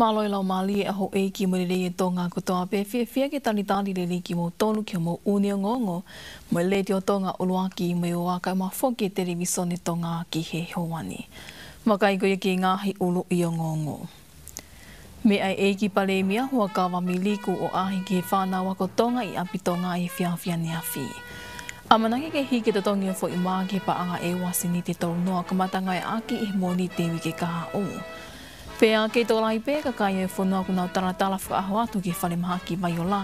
Maloi lau mali ho e ki mo le tonga ko toa pe fia ke tani le ki mo tonu ki mo unio ngongo mo le tio tonga uluaki mo o aka ma foki televisione tonga ki he hoani. Makai ko ki ngahi ulu i ngongo. Me ai e ki pale mia hoa kawa miliku o ahi ki whana wako tonga i apitonga i fia ni afi. Amanaki ke hiki te tongi o fo i maa ki paanga e wasini te tau noa kamatanga e aki i moni tewi ke kaha o. Pea ke tō lai pē ka kai e whanua kuna taratala whaaho atu ki whale mahaki mai o la.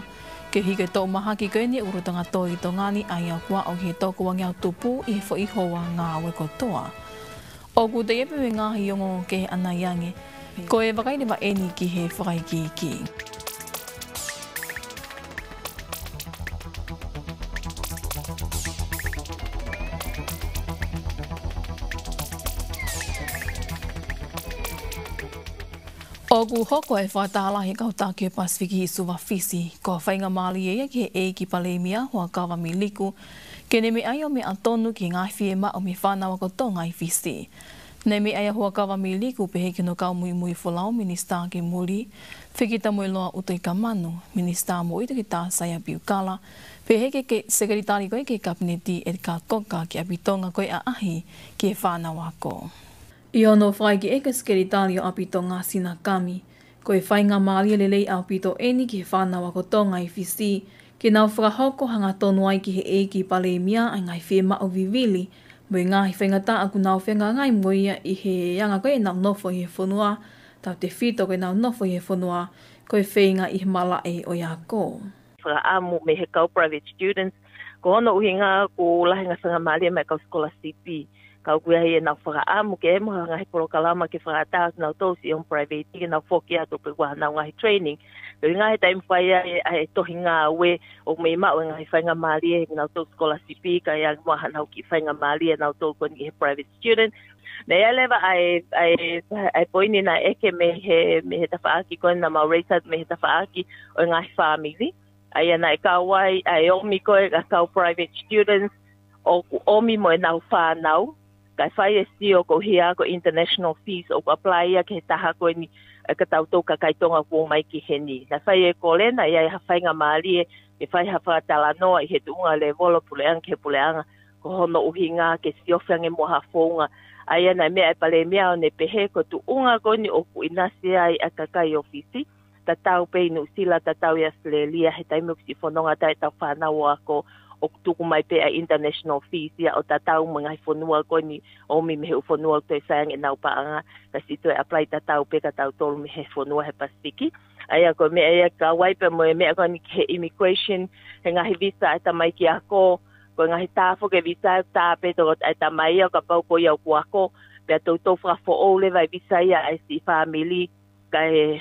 Ke hike tō mahaki koe ni urutanga tō i tō ngani ai au kua au he tō kua ngiau tupu i fo i hoa ngā weko toa. O ku te epe me ngāhi ongo ke ana iange, ko e wakaini wa eni ki he whakaiki ki. O ku hoko e whaatalahi kauta ki o Pasifiki i suwa fisi, ko whainga mali e ki e ki palemia hoa kawa mi liku, ke ne me aia me atonu ki ngai fie ma o me whanawa ko tonga i fisi. Ne me aia hoa kawa mi liku pe heki no kau mui mui wholau minista ke muri, whikita mui loa uto i ka manu, minista mo ito ki tā saia piukala, pe heki ke sekretari koe ke kabineti e ka koka ki apitonga koe a ahi ki e whanawa ko. I ono whai ki eka sekretari o apitonga sina kami, ko e whai ngā maalia lelei au pito eni ki he whanawa ko tonga i fisi, ke nau whakahoko hanga tonu ai ki he e ki pale mia ai ngai whee mao vivili, mo i ngāhi whaingata aku nau whenga ngai moia i he anga koe nau nofo i he whanua, tau te whito koe nau nofo i he whanua, ko e whainga i he mala e o ia ko. Whakaamu me he kau private students, ko ono uhinga ko lahinga sanga maalia mai kau skola CP, kau kuia hei e nau whakaamu ke e moha ngahi porokalama ke whakatās nau tōsi on private ke nau whoki atu pe kua nau ngahi training. Kau ngahi taim whaia e tohi ngā ue o mei mao ngahi whainga maalia he nau tō skola CP ka ia moha nau ki whainga maalia nau tō koni he private student. Nei alewa ai poini na eke me he tawhaaki koni na mau reisat me he tawhaaki o ngahi family. Ai ana e kawai ai omi koe ka kau private students o omi mo e nau whanau. Kai whai e stio ko hia ko international fees o apply ia ke taha koe ni ka tautou ka kaitonga kua mai ki heni. Na whai e ko lena ia e hawhainga maali e whai hawhatala noa i he tuunga le volo puleanga ke puleanga ko hono uhinga ke siofyange moha whaunga. Ai ana mea e pale mea o ne pehe ko tuunga koe ni o ku inasi ai a kakai ofisi. Tatau pei nu sila tatau i Australia he taimuk si whanonga tai tau whanau ako o tuku mai pe a international fees ia o tatau mga whanua koe ni o mi mehe u whanua toi whaang e nau paanga kasi toi apply tatau pe ka tau tolu mehe whanua he Pasifiki. Aia koe mea ia ka waipa mo e mea koe ni he immigration he ngahi visa e tamai ki ako koe ngahi tāwho ke visa e tāpe toko e tamai ia ka pau koe iau ku ako pia tau tau whakafo o le vai visa ia ai si family kai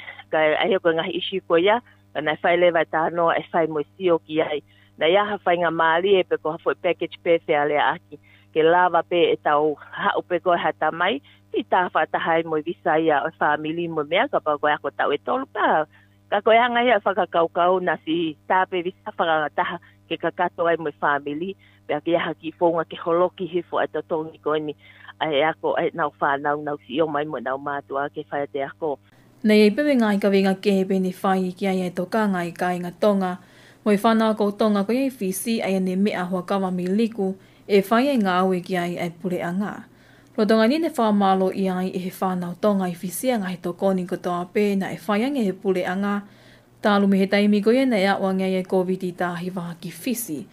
aia koe ngahi isi koe ia na whai le vai tānoa e whai mo sio ki ai. Na ia hawhainga maali e pe ko hafo i package pe whea lea aki. Ke lava pe e tau hau pe koe hata mai, ti tā whatahai mo i visa ia o family mo mea ka pa koe ako tau e tolu pa. Ka koe hanga ia whakakaukau na si tā pe visa whakangataha ke kakato ai mo i family, pea ke iaha ki whonga ke holoki hifo e totongi koe ni ai ako ai nau whanau nau si o mai mo nau mātua ke whai te ako. Nei e pewe ngai ka wenga ke he peni whai ki ai e toka ngai ka inga tonga, mo i whanau ko tonga ko iei fisi ai ane mea hoa kawa mi liku e whai e ngā aue ki ai ai pure a ngā. Rotonga ni ne whamalo i ai e he whanau tonga i fisi a ngahi to koni ko toa pē na e whai ange he pure a ngā. Tālu me he taimi ko iei nei awa ngai e COVID i tāhi waha ki fisi.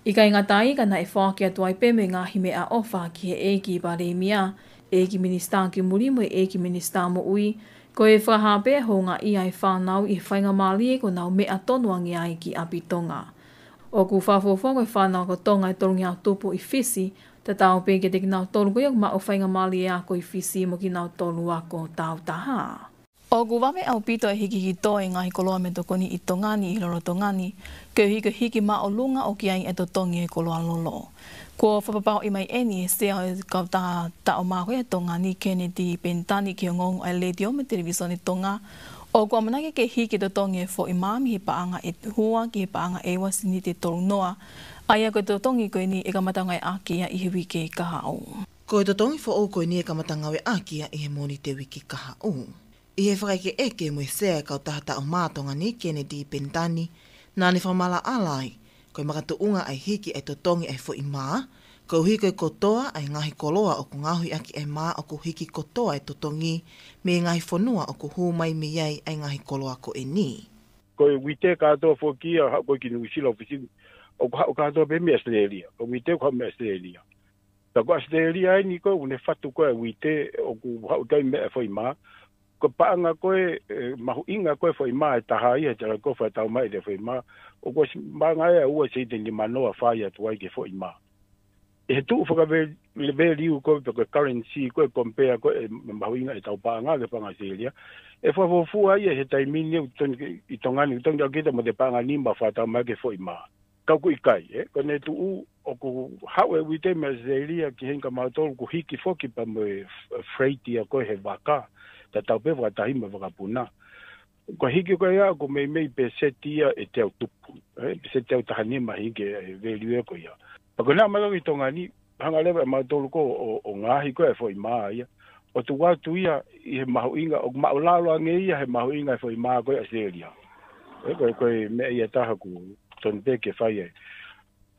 I kai ngā tai ka na e whaki atu ai pē me ngā hime a ofa ki he e ki bare mia, e ki minista ki muri mo e ki minista mo ui, ko e whahape ho ngā i ai whanau i whainga maali e ko nau mea tonuangi ai ki apitonga. O ku whawhawhongo e whanau ko tonga e torungi au tupu i fisi, te tau pe ke te ki nau tolu ko iok ma o whainga maali e ako i fisi mo ki nau tolu ako tau taha. O ku wame au pito e hiki ki toi ngahi koloa me tokoni i tongani i loro tongani, ke hiki ma o lunga o ki ai e totongi e koloa lolo. Ko whapapao i mai eni e sea e kauta ta o maho e tonga ni Kennedy Pentani ki o ngongo ai le dio me televisione tonga. O kua manake ke hiki to tongi e fo i mami he paanga e hua ki he paanga e wasini te tolu noa. Aia koe to tongi koe ni e kamatanga e aki ia i he wike kaha o. Koe to tongi fo o koe ni e kamatanga e aki ia i he moni te wiki kaha o. I he whakaike eke mo sea kau tahata o mātonga ni Kennedy Pentani, nā ni whamala alai, koe makatuunga ai hiki ai totongi ai fo i mā, ko uhi koe kotoa ai ngahi koloa o ku ngahui aki ai mā o ku hiki kotoa ai totongi, me ngahi whanua o ku hūmai me iai ai ngahi koloa ko e ni. Koe wite katoa whokia, koe ki Nusila ofisi, o ku katoa pe me Australia, ko wite ko me Australia. Ta ko Australia ai ni koe une whatu koe wite o ku hautai me fo i mā, ko paanga koe mahu inga koe fo i mā e taha ia tera ko fa tau mai de fo i mā, o ko manga e ua se te ni manoa whaia tuai ke fo i mā. E he tuu whaka liu koe pe koe currency koe compare koe mahu inga e tau paanga ke panga Australia, e whawofua ia he taimini i tongani, tongi au kita mo te paanga nimba wha tau mai ke fo i mā. Kauku i kai, ko ne tuu o ku hau e wite me Australia ki henka mautolu ku hiki foki pa mo freighti a koe he waka, ta tau pe wakatahima wakapuna. Ko hiki koe ia, ko mei pe setia e teo tupu. Se teo tahanima hiki e velue koe ia. Pako nā makaki tonga ni, hanga lewa e mautolu ko o ngahi koe e fo i maa ia. O tu watu ia, i he mahu inga, o mao lalo ange ia he mahu inga e fo i maa koe Australia. Koe mea ia taha ku tonpeke whai ai.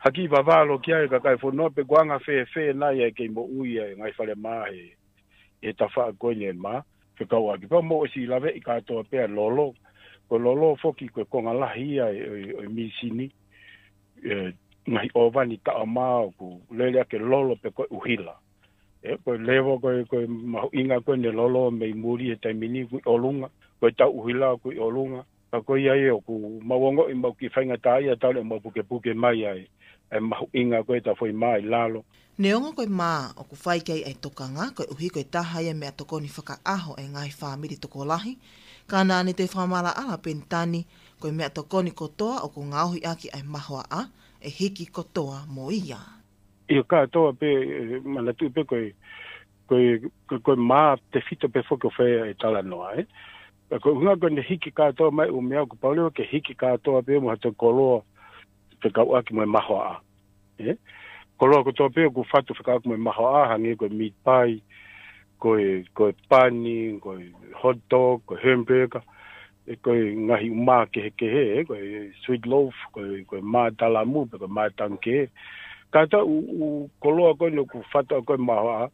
Haki wawalo kia e kakai fo nope guanga fe nai e kei mo ui e ngai whale maa e tawha koe ni e maa. Kau aki pa mo si lave I katoa pea lolo, ko lolo foki ko konga lahi ai misini ngai ovani ta ama ku lele ke lolo pe ko uhila ko levo ko inga ko ne lolo me muri e taimini ku olunga ko ta uhila ku olunga ko ia e ku mawongo I mau ki fainga tai ta le mau puke mai ai e mau inga ko ta foi mai lalo. Neonga koe mā o ku whaikei ai tokanga, koe uhi koe tahaia mea tokoni whakaaho e ngai whāmiri toko lahi, ka nāne te whamala ala Pentani, koe mea tokoni kotoa o ku ngauhi aki ai mahoa a, e hiki kotoa mo ia. Ia katoa pe, manatu pe koe mā te fito pe whoko whea e tala noa, Koe unga koe ne hiki katoa mai o mea ku paulewa ke hiki katoa pe mo hata koloa pe kau aki mo e mahoa a, Koloa ko tope ko fatu whakaku me maho ahangi, koe meat pie, koe pani, koe hot dog, koe hamburger, koe ngahi umā kehe, koe sweet loaf, koe mā talamu, koe mā tanke. Kata koloa koe no ku fatu koe maho a,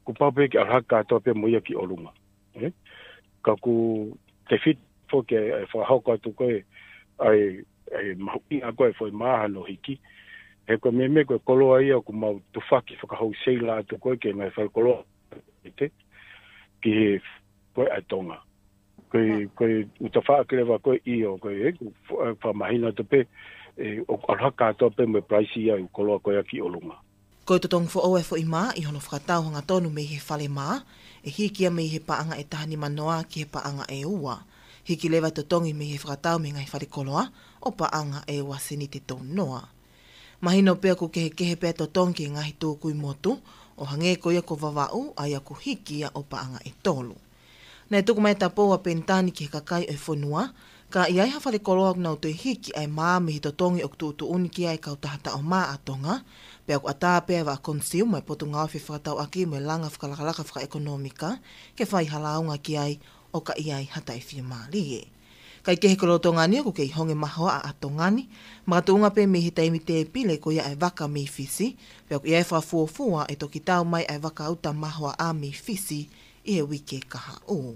ku paupe ki alhaka tope moia ki olunga. Ka ku te fit fo ke whahauka tu koe ai mahu inga koe fo maha no hiki, he koe me koe koloa ia ku mau tufaki whakahau seila atu koe ke ngai whai koloa ki he koe ai tonga. Koe uta whaakelewa koe iyo koe whamahina tope o alhaka tope me praisi ia koloa koe aki olunga. Koe totong fo oe fo I mā, I hono whakatau hanga tonu me he whale mā, e hikia me he paanga e tahani manoa ki he paanga e ua. Hiki lewa totongi me he whakatau me ngai whale koloa, o paanga e ua seni te tau noa. Mahino pea ku kehe pea totongi ngahi tūkui motu, o hange ko ia ko wawau ai aku hiki ia o paanga e tolu. Nei tuku mai tapoua Pentani ki he kakai o whanua, ka iai hawhale koloa nau tui hiki ai maa mihi totongi o kutu uniki ai kau tahata o maa atonga, pea ku ataa pea wa konsiu mai potu ngawhi whakatau aki me langa whakalakalaka whakaekonomika, ke whai halaunga ki ai o ka iai hatai whia maalie. Kai kehe korotongani ko kei honge mahoa a atongani, makatunga pe mihi taimi te pile ko ia ai waka mi fisi, pea ko ia e whafuofua e toki tau mai ai waka uta mahoa a mi fisi I he wike kaha o.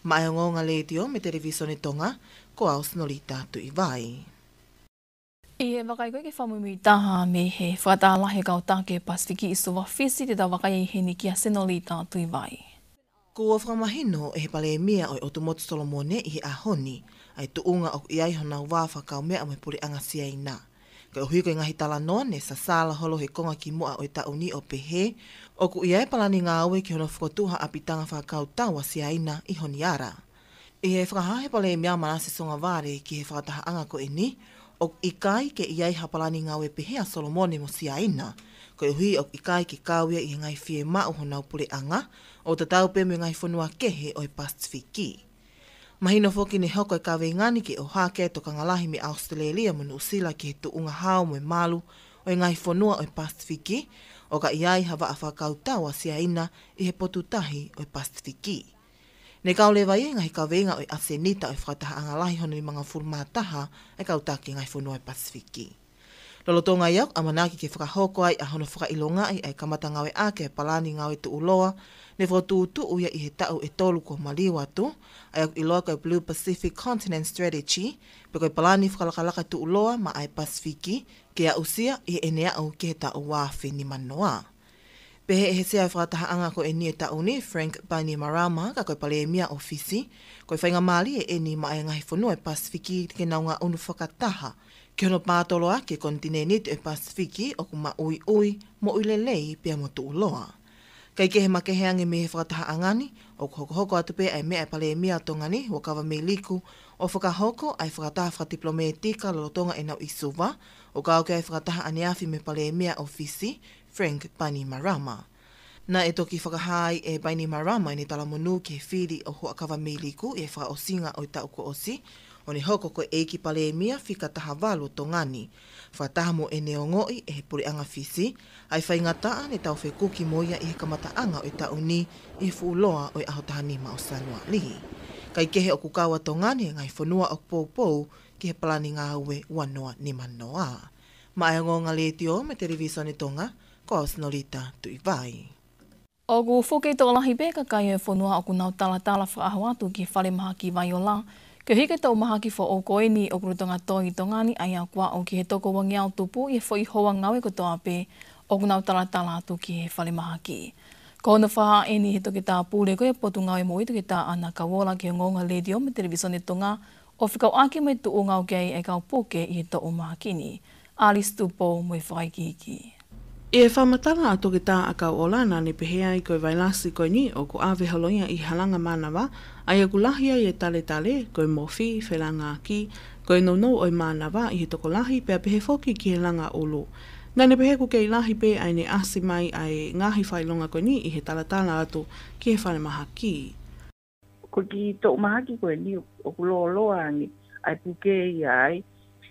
Mai ngonga le tio me televisione tonga, ko au snori tātu I vai. I he wakai koe ke whamumi taha me he whakatalahe kau tāke Pasifiki I suwa fisi te tā wakai he ni kia senoli tātu I vai. Ko whakamahino e he pale mea o Otumotu Solomone I he ahoni, ai tuunga o iai hona wāwha kau mea me puri anga sia I nā. Ka uhui koe ngahi tala noa ne sa sāla holo he konga ki mua o tauni o pehe, o ku iai palani ngā aue ki hono whakotuha apitanga whakau tawa sia ina I honi ara. I he whakahahe pale mea manase songa wāre ki he whakataha anga ko ni, o ikai ke iai hapalani ngā aue pehe a Solomone mo sia ina, ko uhui o ikai ke kawia I ngai fie mau honau puri anga, o te tau pe me ngai whanua kehe o Pasifiki. Mahino foki ne hoko e kawe ngani ki o hake to kangalahi me Australia mo Nusila ki he tuunga hao mo malu o ngai whanua o Pasifiki, o ka iai hawa a whakau tawa sia ina I he potutahi o Pasifiki. Ne kau lewa ia ngai ka venga o asenita o whakataha angalahi hono ni mga furmataha e kau taki ngai whunua Pasifiki. Lolotonga iau, amanaki ke whakahoko ai a hono whakailonga ai kamata ngawe ake palani ngawe tu uloa, ne whotuutu uia i he tau e tolu ko maliwa tu, ai aku iloa koe Blue Pacific Continent Strategy, pe koe palani whakalakalaka tu uloa ma ai Pasifiki, ke a usia i enea au ke he tau wafi ni manoa. Pehe he sea whakataha anga ko e ni e tau ni, Frank Bainimarama, ka koe pale e mia ofisi, koe whainga mali e ni ma ai ngahi whanua e Pasifiki ke naunga unu whakataha, ke hono pātolo ake kontineni te e Pasifiki o ku ma ui ui mo uilelei pia mo tu uloa. Kai ke he makeheange me he whakataha angani, o ku hoko atu pe ai mea e pale e mia tongani, wakawa me liku, o whakahoko ai whakataha whakadiplometika lolotonga e nau isuva, o ka auke ai whakataha aneafi me pale e mia ofisi, Frank Bainimarama. Na e toki whakahai e Bainimarama ni talamonu ke whiri o huakawa me liku e whakaosinga o tau ko osi, o ni hoko ko eiki pale e mia whika taha walo tongani. Whataha mo e neongoi e he puri anga fisi, ai whaingataa ne tau whekuki moia i he kamataanga o tau ni i he fuuloa o i ahotahani ma o sanua lihi. Kai kehe o kukawa tongani ngai whanua o pou ki he palani ngā ue wanoa ni manoa. Ma e ngonga letio me televisione tonga, ko au Sinolita tui vai. O ku whuke tō lahi beka kai e whanua o ku nau tala whaahu atu ki whale maha ki vai o la, ke hike tau maha ki wha o koeni o kurutonga toi tongani ai a kua o ki he toko wangi au tupu i whai hoa ngawe ko toa pe o ku nau tala atu ki he whale maha ki. Ko hona whaha e ni he toke tā pūre koe potu ngawe mo i toke tā ana ka wola ki ngonga ledio me televisione tonga o whikau ake me tu o ngau kei e kau poke i he tō maha kini. Alice Tupo mo i whaikiki. E whamatala a toke tā a kau olana ne pehea i koe vailasi koe ni o ku awe haloia i halanga manawa, ai a ku lahia i e tale koe mofi, whelanga ki, koe no oi manawa i he toko lahi pea pehe foki ki he langa ulu. Nā ne pehe ku kei lahi pe ai ne asi mai ai ngahi whailonga koe ni i he talatala atu ki he whale maha ki. Ko ki tō maha ki koe ni o ku loa angi, ai puke i ai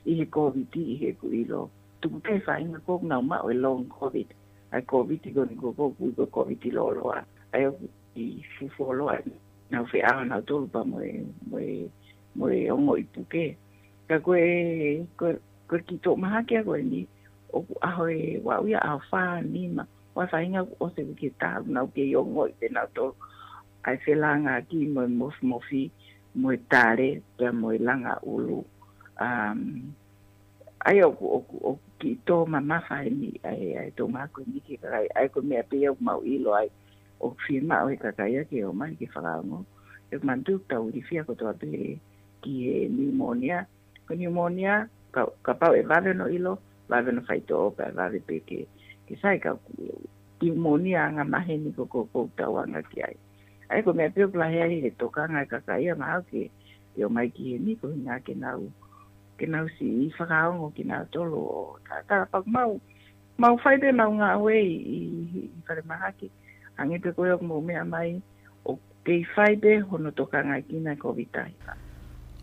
i he COVID i he ku ilo. Tuku te whainga kōk nau mao e long COVID. Ai COVID i koni kōk i ko COVID i loloa. Ai o i fufoloa. Nau whi awa nau tolu pa moe ongo i puke. Ka koe ki tō maha kia koe ni o ku aho e wauia aho whaa nima. Wai whainga o se wiki tāu nau ke i ongo i te nau tolu. Ai whelanga ki moe mofi, moe tāre, pia moe langa ulu. Ai o ki tō mamawhai ni, ai tō mākoi ni ki kakai, ai ko mea pia o mau ilo ai, o whima o he kakai ake o mai ki whakaongo. E mantuk tau uri whia ko toa pe ki he pneumonia. Ko pneumonia, ka pau e wawe no ilo, wawe no whaito o pa wawe pe ke sai ka pneumonia anga mahe ni ko tau anga ki ai. Ai ko mea pia o plahe ai he tokanga e kakai a mahau ki o mai ki he ni ko hinga ke nau. Ke nau si i whakaongo ki nau tolo o tā pak mau whaide mau ngā ue i whare mahaki. Angi pe koe o mo mea mai o kei whaide hono toka ngai kina COVID-19.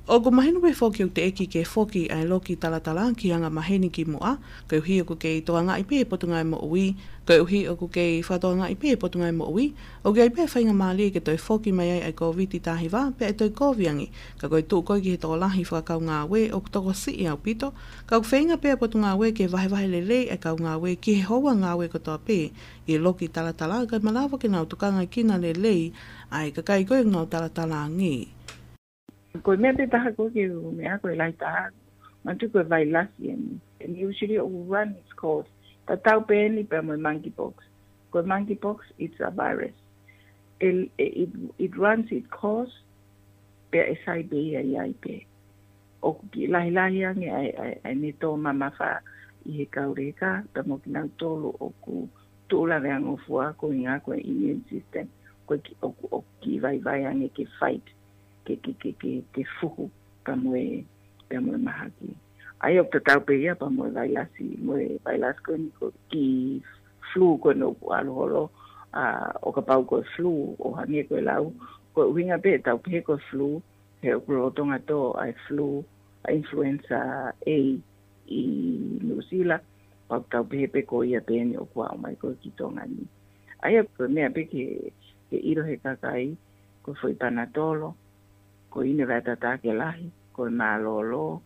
O ko mahenu pe whoki o te eki ke whoki ai loki talatala ki anga maheni ki mua, ko uhi o ko kei toa ngai pe potungai mo ui, ko uhi o ko kei whatoa ngai pe potungai mo ui, o kei pe whainga maali ke toi whoki mai ai COVID i tahi wā, pe e toi koviangi, ka koe tū koe ki he tō lahi whakau ngā we o toko si i au pito, ka u whainga pe potunga we ke wahe lele e kau ngā we ki he hoa ngā we ko toa pe, i loki talatala, ka malawa ke nau tukanga kina lele, ai ka kai koe ngau talatala ngi. Koe mea te taha koe ke mea koe lai taha, mantu koe vai lasi and usually it will run its course. Ta tau pe ni pe mo monkeypox. Koe monkeypox, it's a virus. It runs its course pe e sai pe ai pe. O ki lahi ange ai ne tō mamafa i he kaureka, pe mo ki nau tolu o ku tūla reango fua ko i ngā koe immune system. Koe ki vai ange ke fight. Ke fuhu pa moe mahaki. Ai o te tau pe ia pa moe vailasi ko ni ki flu ko no aloholo, o ka pau ko flu, o hangia ko lau, ko uhinga pe tau pe ko flu, he o kurotonga to ai flu, influenza A i New Zealand, pa tau pe ko ia pe ni o kua o mai ko ki tonga ni. Ai o mea pe ke iro he kakai, ko foi panatolo, ko ine vata ke lahi, ko malolo,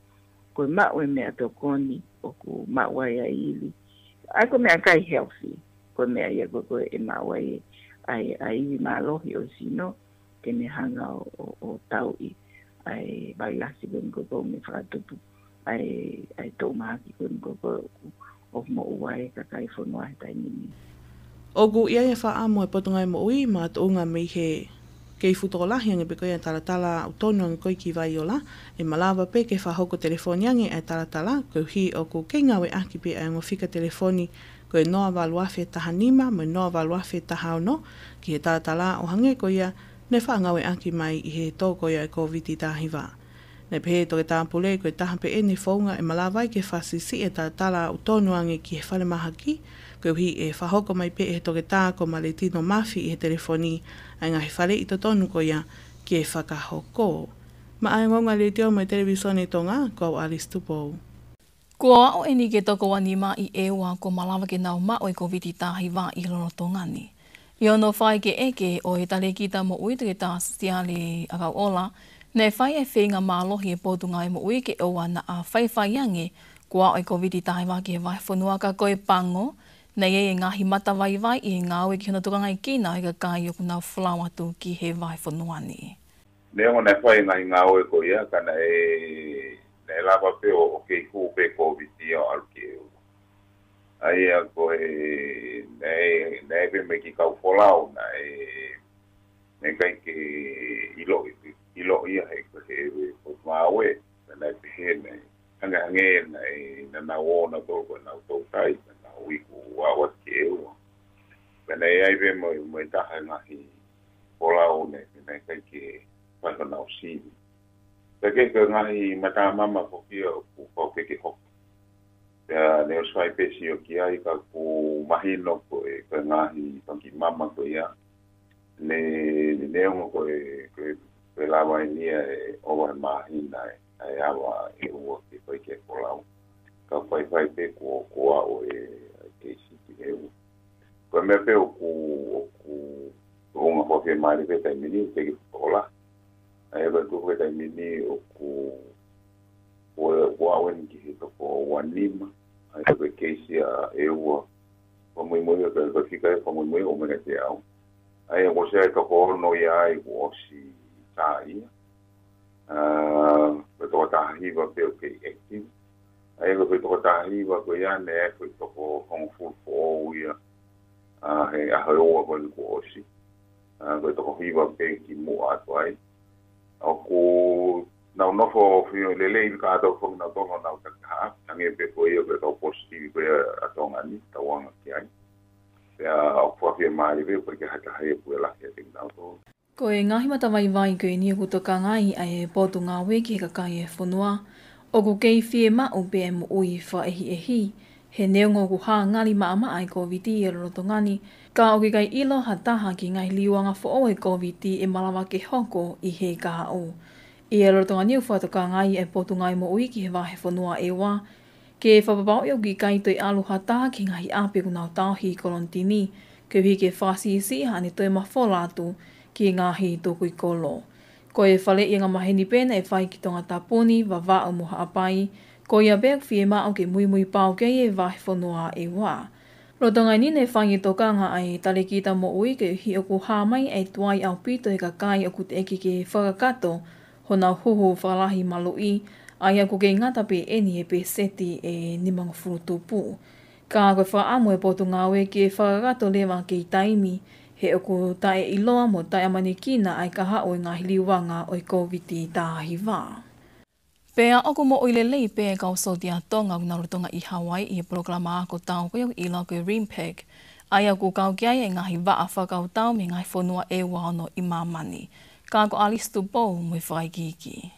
ko mawe me atokoni, o ku mawe ya ili. Ai ko me kai healthy, ko me ia ko e mawe ai malohi o sino, ke me hanga o tau i, ai bailasi ko me fratupu, ai to maki ko o mo uai ka kai fonua tai nini. Ogu ia ia wha amo e potungai mo ui, ma tuunga mi he kei futolahi ange pe koia talatala utono ang koi ki vai ola, e malawa pe ke whahoko telefoni ange ai talatala, ko hi o ku kei ngawe aki pe ai ngofika telefoni, ko e noa waluafe taha nima, mo noa waluafe taha ono, ki he talatala o hange koia, ne wha ngawe aki mai i he tō koia e COVID tahi wā. Ne pehe toke tāpule ko e taha pe ene whaunga e malawai ke whasisi e talatala utono ange ki he whale mahaki, ko hi e whahoko mai pe e toke tā ko ma le tino mafi i he telefoni ai ngahi whare i totonu ko ia ki e whakahoko. Ma ai ngonga le teo mai televisione tonga ko au Alice Tupou. Kua o eni ke toko wanima i ewa ko malawa ke nau ma o i COVID tahi wā i loro tongani. I ono whai ke eke o e tale kita mo ui te tā stiale a kau ola, ne whai e whenga mālohi e pōtunga e mo ui ke oa na a whai ange kua o i COVID tahi wā ke vai whanua ka koe pango, nei e ngahi mata vai i ngāwe ki hona tukanga i kina i ka kai o kuna whalawatu ki he vai whanuani. Neo na whai ngahi ngāwe ko ia, kana ne lava pe o kei kūpe COVID o alkeu. Ai a ko ne pe me ki kau whalau na ne kai ke ilo ia he ko he o ngāwe, na pe he ne hange na na wona tōko na tōkai, wiku wawa keu. Pena ai ve mo taha ngahi polau ne kai ke whakana o sini. Take ka ngahi mata mama ko kia ku ko ke hok. Pea ne o swai pesi o kia i ka ku mahino ko e ka ngahi tanki mama ko ia. Ne ongo ko e lawa i nia e owa mahina e awa e ua ke kai ke polau. Ka whai pe ko o e ko me pe o nga hoke mari pe tai mini te ki ola ai ba ku pe tai mini o awen ki to ko wanima ai ko keisi a ewa ko mo ko fika ko mo o me te au ai o se to ko no ya ai o si tai to ta hi ba pe ke active ai ko to ta hi ba ko ya ne ko to ko kung fu o ya he a ho ko ko si ko to ko hi ba pe ki mo atwai o ko na no fo fio le ka to fo na to na ta ka tangi pe ko yo ko positive ko atonga ni ta wanga ki ai ya o fo fi mai pe ko ke ha ka he ko la ke ting na to ko e ngahi mata vai ko e ni ku to ka ngai ai potu ngā weki ka kai e whanua. O ku kei whie ma o pe mo ui wha ehi, he neongo ku hā ngari maa ai COVID e roto ngani, ka o ke kai ilo ha taha ki ngai liwanga fo o e COVID e malawa ke hoko i he ka o. I roto ngani u whatoka ngai e potu ngai mo ui ki he wahe whanua e wā, ke whapapau i o ki kai toi alu ha taha ki ngai ape ku nau tauhi kolontini, ke hui ke whasi isi hane toi ma wholatu ki ngahi tōku i kolo. Ko e whale i ngā maheni pēna e whai ki tonga tāpuni wa wā o muha apai, ko ia beak whie mā o ke mui pāo kei e wahi whanua e wā. Roto ngai nine whangi tokanga ai tale ki ta mo ui ke hi o ku hāmai e tuai au pito e ka kai o ku te eki ke whakakato, hona huhu whalahi malui, ai a ku ke ngata pe eni e pe seti e nimanga furutupu. Ka koe wha amu e potu ngāwe ke whakakato lewa ke i taimi, he o ku tae iloa mo tae amani kina ai ka hao i ngā hiliwanga o i COVID tāhi wā. Pea oku mo oilelei pea kau sotia tonga kuna rotonga i Hawaii i programa ako tau koe i lau koe Rimpeg. Ai aku kau kiai e ngahi waa whakau tau me ngai whanua e wano i mamani. Ka ko Alice Tupou mui whai kiki.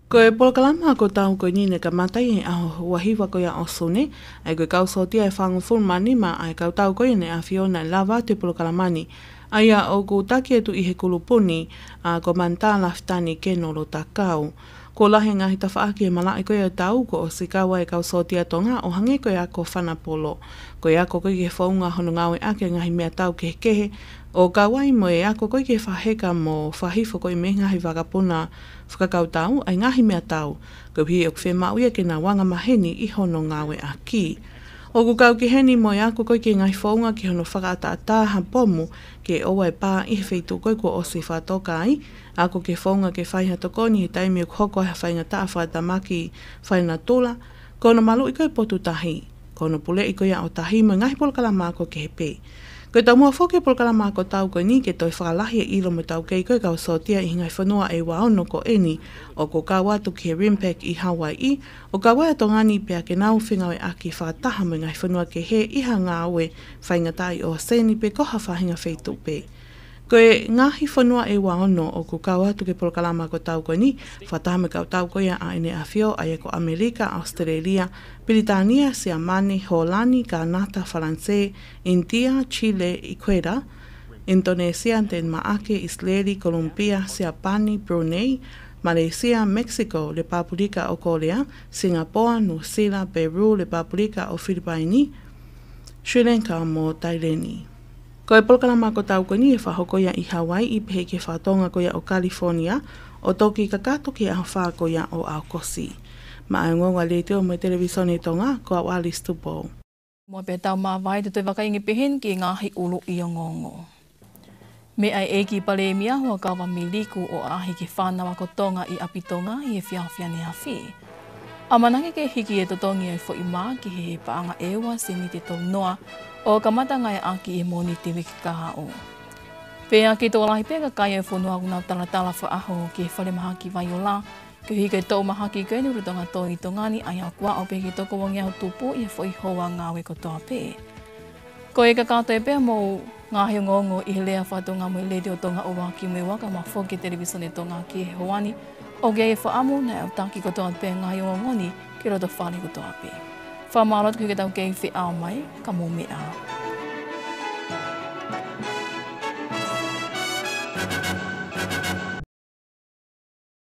Ko e polokalama ko tau ko nine ka matai e aho wahiwa ko ia osune, ai ko kau sotia e whangu fulmani ma ai kau tau ko ine a Fiona e lava te polokalamani. Ai a o ku taki etu i he kulupuni a ko manta laftani ke nolo takau. Ko lahe ngahi tawhaaki e malai ko ia tau ko o sikawa e kau sotia tonga o hange ko ia ko whanapolo. Ko ia ko ke whaunga hono ngawe ake ngahi mea tau kehe, O kawai mo e ako koi ke whaheka mo whahifo koi me ngahi wakapuna whakakau tau, ai ngahi mea tau, ko hi o kwhe mauia ke na wanga maheni I hono ngawe a ki. O kukau ki heni mo e ako koi ke ngai whaunga ki hono whakaata ha pomu ke oa e pā I he wheitu koi ko o se whatoka ai, ako ke whaunga ke whaiha tokoni he taimi o hoko ha whainga taa whatamaki whaina tula, kono malu I koi potu tahi, kono pule I koi a o tahi mo ngahi polkalama ako ke he pe. Koe tau mua whoke polkalama ko tau koe ni ke toi whakalahi e ilo mo tau kei koe kau sotia I ngai whanua e waono ko eni o ko kawa tu ki he Rimpak I Hawaii o kawa e tongani pia ke nau whingawe aki whataha mo ngai whanua ke he iha ngāwe whaingatai o seni pe koha whahinga wheitu pe. Koe ngahi whanua e waono o ko kawa tu ke polkalama ko tau koe ni whataha me kau tau koe a ene a whio ai ko Amerika, Australia, Britania, Siamani, Holani, Kanata, Faranse, India, Chile, Ecuador, Indonesia, Denmark, Israeli, Colombia, Siapani, Brunei, Malaysia, Mexico, República o Korea, Singapore, New Zealand, Peru, República o Filipaini, Sri Lanka mo Taileni. Koe polkalama ko tau koe ni e whahokoia I Hawaii I pehe ke whatonga koia o California, o toki kakato ki a whakoia o Aukosi. Ma ai ngonga le te o mai televisione tonga ko au Alice Tupo. Mua pe tau maa vai te toi wakaingi pehen ki ngahi ulu I o ngongo. Me ai e ki pale mia hoa kawa miliku o ahi ki whānawa ko tonga I apitonga I e whiawhiane a whi. Amanangi ke hiki e totongi ai fo I maa ki he paanga ewa se ni te tau noa o ka matanga e aki e moni te wiki kaha o. Pea ki tō lahi pēka kai e whunua kunau talatala wha aho ki e whare maha ki vai o la, ki hike tau maha ki koe nurutonga tō I tongani ai au kua o pe ki toko wangi au tupu I e whoi hoa ngāwe ko toa pē. Ko e ka kātou e pēa mou ngāhi o ngongo I he lea whatonga mo I le te o tonga o waki me waka ma whoke televisione tonga ki he hoani, o kia e whaamu nei au taki ko toa pē ngāhi o ngoni ki roto whāni ko toa pē. Whamarot ki ke tau kei whi ao mai, ka mō mea.